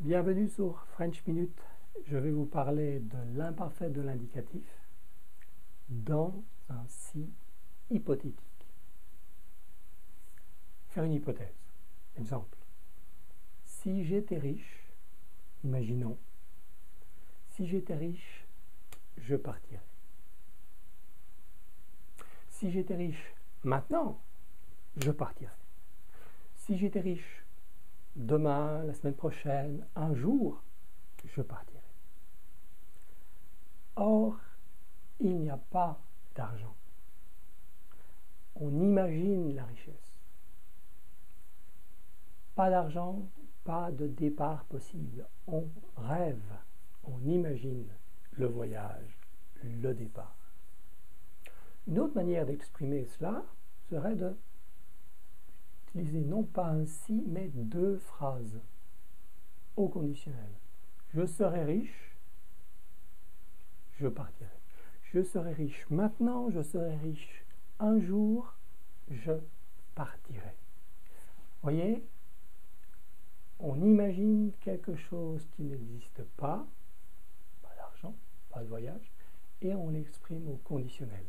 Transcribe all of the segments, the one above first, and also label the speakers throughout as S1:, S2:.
S1: Bienvenue sur French Minute. Je vais vous parler de l'imparfait de l'indicatif dans un si hypothétique. Faire une hypothèse. Exemple. Si j'étais riche, imaginons, si j'étais riche, je partirais. Si j'étais riche maintenant, je partirais. Si j'étais riche demain, la semaine prochaine, un jour, je partirai. Or, il n'y a pas d'argent. On imagine la richesse. Pas d'argent, pas de départ possible. On rêve, on imagine le voyage, le départ. Une autre manière d'exprimer cela serait de utiliser non pas un si, mais deux phrases au conditionnel. Je serai riche, je partirai. Je serai riche maintenant, je serai riche un jour, je partirai. Voyez, on imagine quelque chose qui n'existe pas, pas d'argent, pas de voyage, et on l'exprime au conditionnel.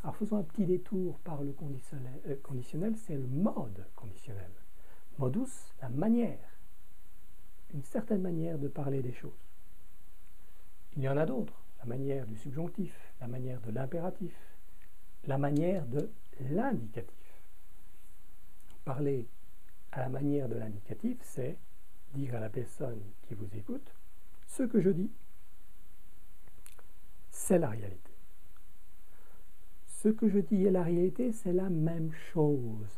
S1: Alors faisons un petit détour par le conditionnel, c'est le mode conditionnel. Modus, la manière, une certaine manière de parler des choses. Il y en a d'autres, la manière du subjonctif, la manière de l'impératif, la manière de l'indicatif. Parler à la manière de l'indicatif, c'est dire à la personne qui vous écoute, ce que je dis, c'est la réalité. Ce que je dis et la réalité, c'est la même chose.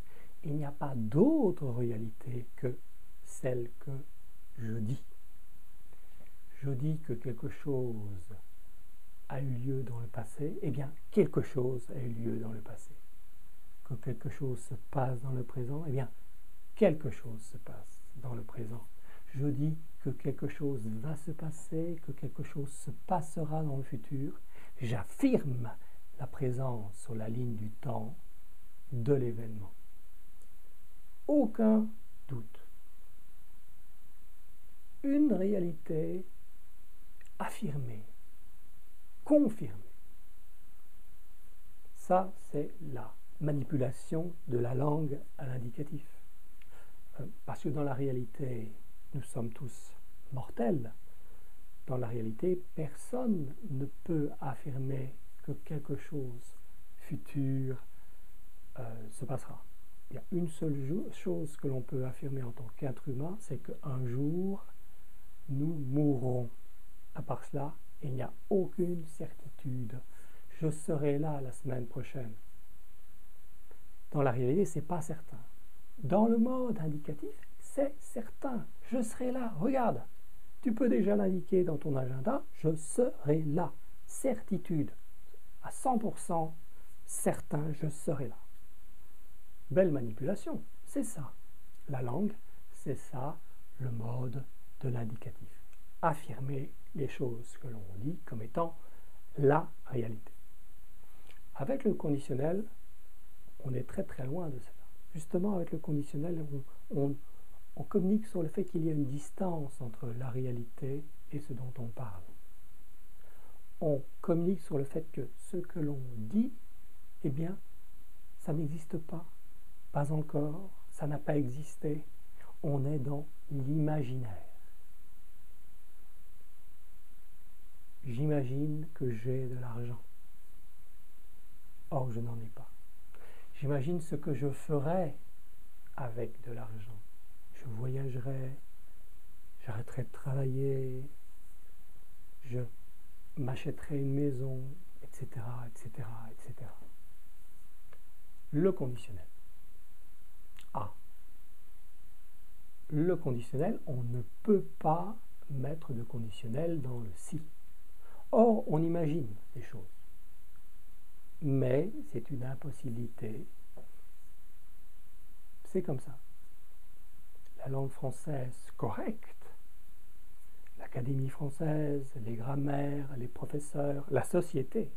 S1: Il n'y a pas d'autre réalité que celle que je dis. Je dis que quelque chose a eu lieu dans le passé, eh bien, quelque chose a eu lieu dans le passé. Que quelque chose se passe dans le présent, eh bien, quelque chose se passe dans le présent. Je dis que quelque chose va se passer, que quelque chose se passera dans le futur. J'affirme la présence sur la ligne du temps de l'événement. Aucun doute. Une réalité affirmée, confirmée. Ça, c'est la manipulation de la langue à l'indicatif. Parce que dans la réalité, nous sommes tous mortels. Dans la réalité, personne ne peut affirmer que quelque chose futur se passera. Il y a une seule chose que l'on peut affirmer en tant qu'être humain, c'est qu'un jour, nous mourrons. À part cela, il n'y a aucune certitude. Je serai là la semaine prochaine. Dans la réalité, ce n'est pas certain. Dans le mode indicatif, c'est certain. Je serai là. Regarde, tu peux déjà l'indiquer dans ton agenda. Je serai là. Certitude. À 100% certain, je serai là. Belle manipulation, c'est ça. La langue, c'est ça, le mode de l'indicatif. Affirmer les choses que l'on dit comme étant la réalité. Avec le conditionnel, on est très très loin de cela. Justement, avec le conditionnel, on communique sur le fait qu'il y a une distance entre la réalité et ce dont on parle. On communique sur le fait que ce que l'on dit, eh bien, ça n'existe pas. Pas encore, ça n'a pas existé. On est dans l'imaginaire. J'imagine que j'ai de l'argent. Or, je n'en ai pas. J'imagine ce que je ferai avec de l'argent. Je voyagerai, j'arrêterai de travailler, je m'achèterai une maison, etc., etc., etc. Le conditionnel. Ah. Le conditionnel, on ne peut pas mettre de conditionnel dans le si. Or, on imagine les choses. Mais c'est une impossibilité. C'est comme ça. La langue française correcte, l'Académie française, les grammaires, les professeurs, la société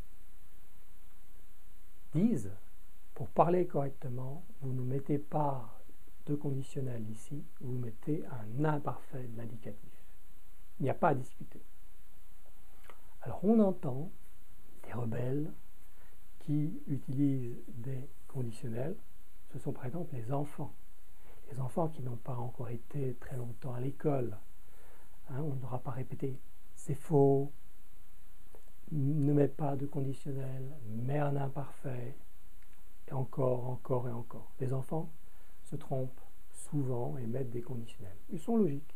S1: disent, pour parler correctement, vous ne mettez pas de conditionnel ici, vous mettez un imparfait de l'indicatif. Il n'y a pas à discuter. Alors on entend des rebelles qui utilisent des conditionnels. Ce sont par exemple les enfants. Les enfants qui n'ont pas encore été très longtemps à l'école. On n'aura pas répété « c'est faux », ne mets pas de conditionnel, mets un imparfait, et encore, encore et encore. Les enfants se trompent souvent et mettent des conditionnels. Ils sont logiques.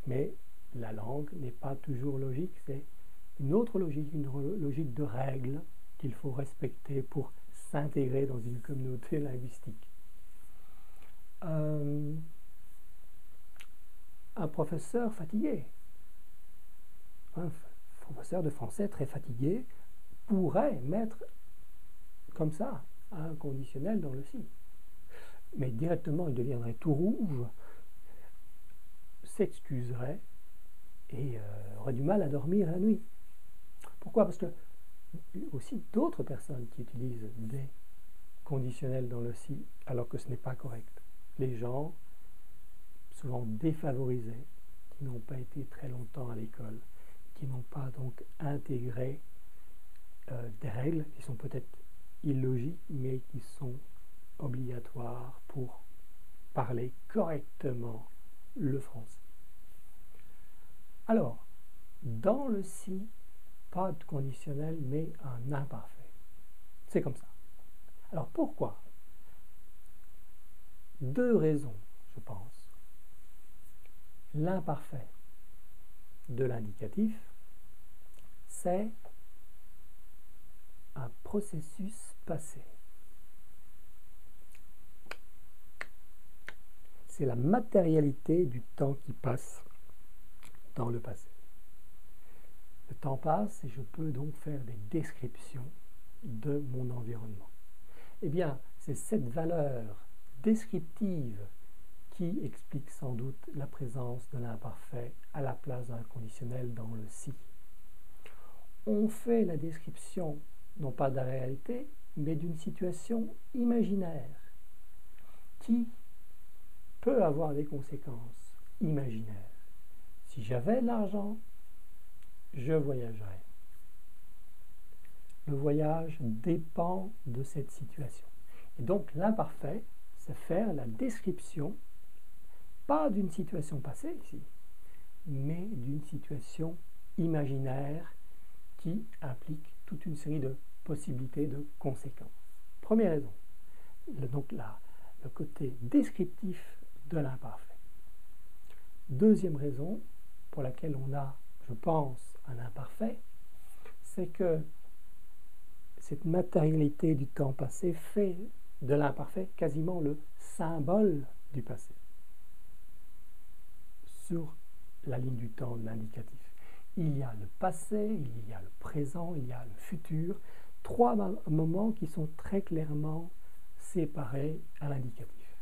S1: Mais la langue n'est pas toujours logique, c'est une autre logique, une logique de règles qu'il faut respecter pour s'intégrer dans une communauté linguistique. Un professeur fatigué, un professeur de français très fatigué, pourrait mettre comme ça un conditionnel dans le si. Mais directement, il deviendrait tout rouge, s'excuserait et aurait du mal à dormir la nuit. Pourquoi? Parce que aussi d'autres personnes qui utilisent des conditionnels dans le si alors que ce n'est pas correct. Les gens souvent défavorisés, qui n'ont pas été très longtemps à l'école, qui n'ont pas donc intégré des règles qui sont peut-être illogiques, mais qui sont obligatoires pour parler correctement le français. Alors, dans le si, pas de conditionnel, mais un imparfait. C'est comme ça. Alors pourquoi? Deux raisons, je pense. L'imparfait de l'indicatif, c'est un processus passé. C'est la matérialité du temps qui passe dans le passé. Le temps passe et je peux donc faire des descriptions de mon environnement. Eh bien, c'est cette valeur descriptive qui explique sans doute la présence de l'imparfait à la place d'un conditionnel dans le si. On fait la description non pas de la réalité, mais d'une situation imaginaire qui peut avoir des conséquences imaginaires. Si j'avais de l'argent, je voyagerais. Le voyage dépend de cette situation. Et donc l'imparfait, c'est faire la description, pas d'une situation passée ici, mais d'une situation imaginaire qui implique toute une série de possibilités de conséquences. Première raison, donc le côté descriptif de l'imparfait. Deuxième raison pour laquelle on a, je pense, un imparfait, c'est que cette matérialité du temps passé fait de l'imparfait quasiment le symbole du passé sur la ligne du temps de l'indicatif. Il y a le passé, il y a le présent, il y a le futur, trois moments qui sont très clairement séparés à l'indicatif.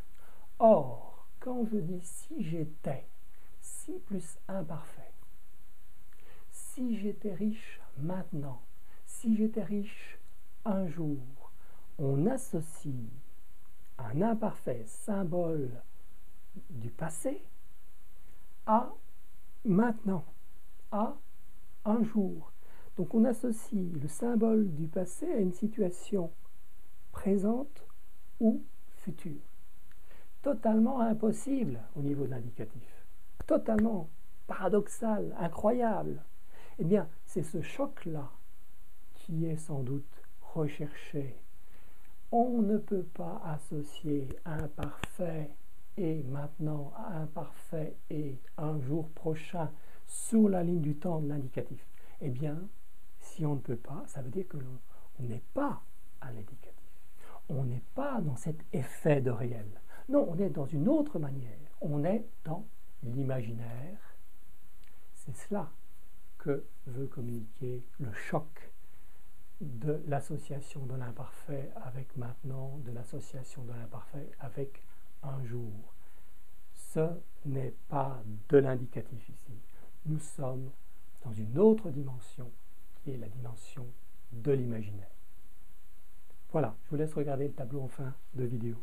S1: Or, quand je dis si j'étais, si plus imparfait, si j'étais riche maintenant, si j'étais riche un jour, on associe un imparfait symbole du passé à maintenant, à un jour. Donc on associe le symbole du passé à une situation présente ou future. Totalement impossible au niveau de l'indicatif. Totalement paradoxal, incroyable. Eh bien, c'est ce choc-là qui est sans doute recherché. On ne peut pas associer imparfait et maintenant, imparfait et un jour prochain sur la ligne du temps de l'indicatif. Eh bien, si on ne peut pas, ça veut dire que on n'est pas à l'indicatif. On n'est pas dans cet effet de réel. Non, on est dans une autre manière. On est dans l'imaginaire. C'est cela que veut communiquer le choc de l'association de l'imparfait avec maintenant, de l'association de l'imparfait avec un jour. Ce n'est pas de l'indicatif ici. Nous sommes dans une autre dimension qui est la dimension de l'imaginaire. Voilà, je vous laisse regarder le tableau en fin de vidéo.